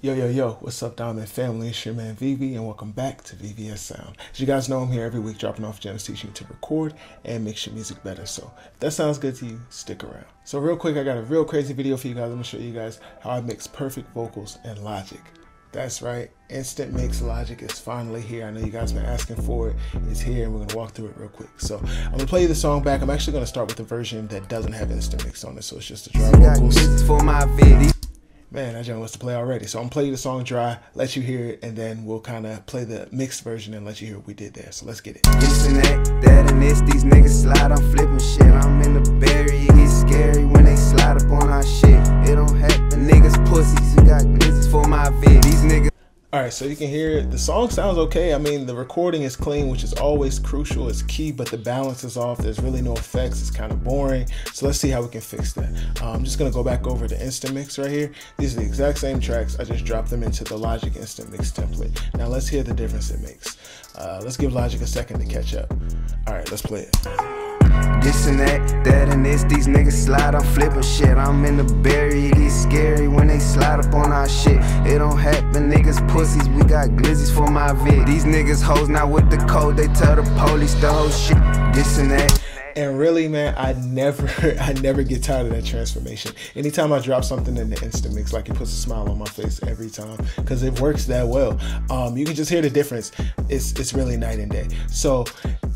Yo, what's up, Diamond family? It's your man VV, and welcome back to VVS Sound. As you guys know, I'm here every week dropping off gems, teaching you to record and mix your music better. So if that sounds good to you, stick around. So real quick, I got a real crazy video for you guys. I'm gonna show you guys how I mix perfect vocals in Logic. That's right, Instant Mix Logic is finally here. I know you guys been asking for it. It's here, and we're gonna walk through it real quick. So I'm gonna play you the song back. I'm actually gonna start with the version that doesn't have Instant Mix on it, so it's just the dry vocals. For my video. Man, that joint wants to play already. So I'm gonna play you the song dry, let you hear it, and then we'll kind of play the mixed version and let you hear what we did there. So let's get it. This and that and this. These niggas slide, I'm flipping shit. I'm in the berry, it gets scary when they slide up on our shit. It don't happen, niggas pussies. You got glitches for my vid. These niggas. All right, so you can hear it. The song sounds okay. I mean, the recording is clean, which is always crucial. It's key, but the balance is off. There's really no effects. It's kind of boring. So let's see how we can fix that. I'm just gonna go back over to Instant Mix right here. These are the exact same tracks. I just dropped them into the Logic Instant Mix template. Now let's hear the difference it makes. Let's give Logic a second to catch up. All right, let's play it. This and that and this. These niggas slide, I'm flipping shit. I'm in the berry, it gets scary when they slide up on our shit. It don't happen, niggas pussies. We got glizzies for my vid. These niggas hoes not with the code. They tell the police the whole shit. This and that. And really, man, I never get tired of that transformation. Anytime I drop something in the Instant Mix, like, it puts a smile on my face every time because it works that well. You can just hear the difference. It's really night and day. So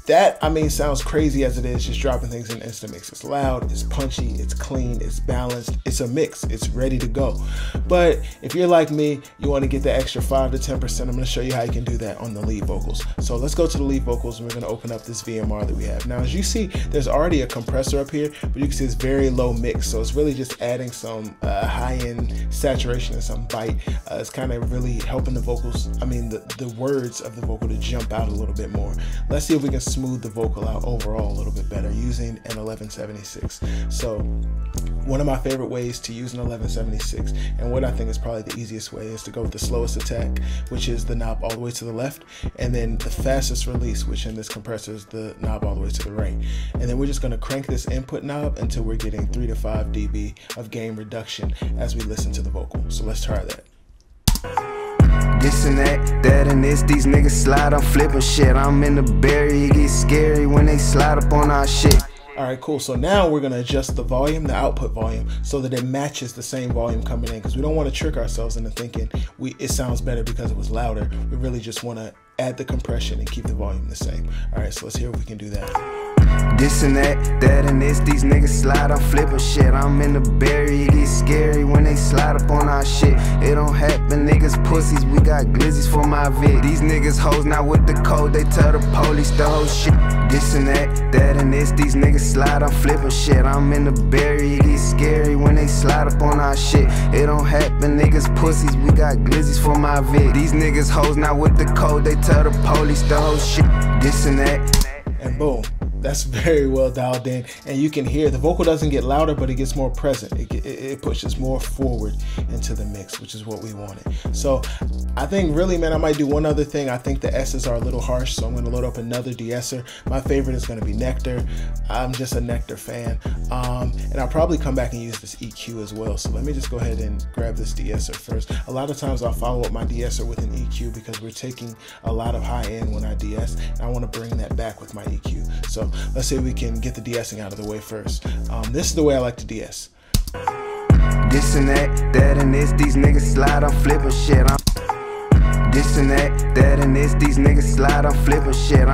that, I mean, sounds crazy as it is, just dropping things in Instant Mix. It's loud, it's punchy, it's clean, it's balanced, it's a mix, it's ready to go. But if you're like me, you want to get the extra 5 to 10%, I'm going to show you how you can do that on the lead vocals. So let's go to the lead vocals, and we're going to open up this VMR that we have. Now, as you see, there's already a compressor up here, but you can see it's very low mix. So it's really just adding some high-end saturation and some bite. It's kind of really helping the vocals, I mean, the words of the vocal to jump out a little bit more. Let's see if we can smooth the vocal out overall a little bit better using an 1176. So one of my favorite ways to use an 1176, and what I think is probably the easiest way, is to go with the slowest attack, which is the knob all the way to the left, and then the fastest release, which in this compressor is the knob all the way to the right. And then we're just going to crank this input knob until we're getting 3 to 5 dB of gain reduction as we listen to the vocal. So let's try that. This and that and this. These niggas slide, I'm flipping shit. I'm in the berry, it gets scary when they slide up on our shit. All right, cool. So now we're gonna adjust the volume, the output volume, so that it matches the same volume coming in, because we don't want to trick ourselves into thinking it sounds better because it was louder. We really just want to add the compression and keep the volume the same. All right, so let's hear if we can do that. This and that and this. These niggas slide, I'm flipping shit. I'm in the berry, it gets scary when they slide up on our shit. It don't happen, niggas pussies. We got glizzies for my vid. These niggas hoes not with the code. They tell the police the whole shit. This and that and this. These niggas slide, I'm flipping shit. I'm in the berry, it gets scary when they slide up on our shit. It don't happen, niggas pussies. We got glizzies for my vid. These niggas hoes not with the code. They tell the police the whole shit. This and that. And boom. That's very well dialed in, and you can hear the vocal doesn't get louder, but it gets more present. It pushes more forward into the mix, which is what we wanted. So I think really, man, I might do one other thing. I think the S's are a little harsh, so I'm going to load up another de-esser. My favorite is going to be Nectar. I'm just a Nectar fan, and I'll probably come back and use this EQ as well. So let me just go ahead and grab this de-esser first. A lot of times I'll follow up my de-esser with an EQ because we're taking a lot of high end when I de-ess, and I want to bring that back with my EQ. So let's see if we can get the de-essing out of the way first. This is the way I like to de-ess. This and that and this. These niggas slide, I'm flipping shit. This and that and this. These niggas slide, I'm flipping shit.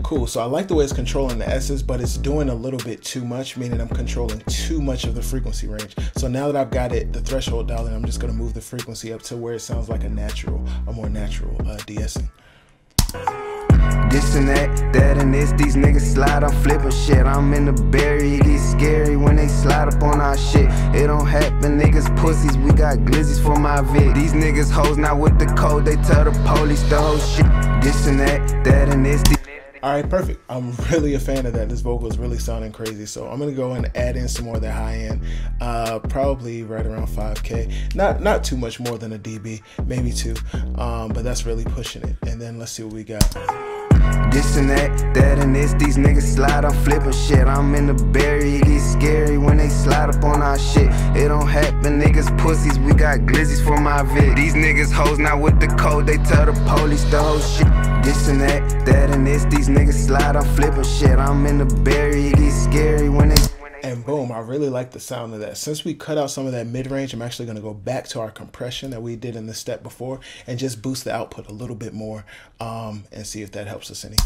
Cool, so I like the way it's controlling the S's, but it's doing a little bit too much, meaning I'm controlling too much of the frequency range. So now that I've got the threshold dialed in, I'm just gonna move the frequency up to where it sounds like a more natural de-essing. This and that and this. These niggas slide, I'm flipping shit. I'm in the berry, it gets scary when they slide up on our shit. It don't happen, niggas pussies. We got glizzies for my vid. These niggas hoes not with the code. They tell the police the whole shit. This and that and this. All right, perfect. I'm really a fan of that. This vocal is really sounding crazy. So I'm gonna go and add in some more of that high end, probably right around 5K. Not too much more than a dB, maybe 2, but that's really pushing it. And then let's see what we got. This and that and this. These niggas slide, I'm flipping shit. I'm in the berry, it gets scary when they slide up on our shit. It don't happen, niggas pussies, we got glizzies for my vid. These niggas hoes not with the code, they tell the police the whole shit. This and that and this. These niggas slide, I'm flipping shit. I'm in the berry, it gets scary when they. And boom, I really like the sound of that. Since we cut out some of that mid-range, I'm actually going to go back to our compression that we did in the step before and just boost the output a little bit more and see if that helps us any.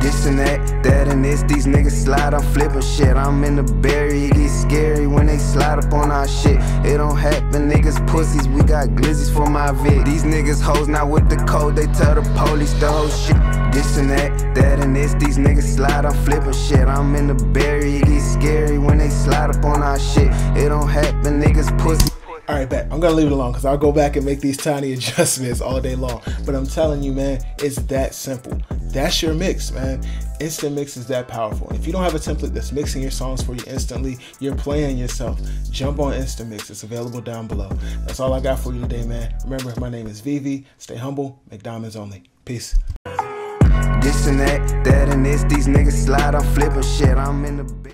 This and that and this. These niggas slide, I'm flipping shit. I'm in the berry, it gets scary when they slide up on our shit. It don't happen, niggas pussies, we got glizzies for my vid. These niggas hoes not with the code, they tell the police the whole shit. This and that and this. These niggas slide, I'm flipping shit. I'm in the berry, it gets scary when they slide up on our shit. It don't happen, niggas pussy. All right, bet. I'm going to leave it alone because I'll go back and make these tiny adjustments all day long. But I'm telling you, man, it's that simple. That's your mix, man. Instant Mix is that powerful. And if you don't have a template that's mixing your songs for you instantly, you're playing yourself. Jump on Instant Mix. It's available down below. That's all I got for you today, man. Remember, my name is Vivi. Stay humble. Make diamonds only. Peace. This and that and this. These niggas slide, I'm flipping shit. I'm in the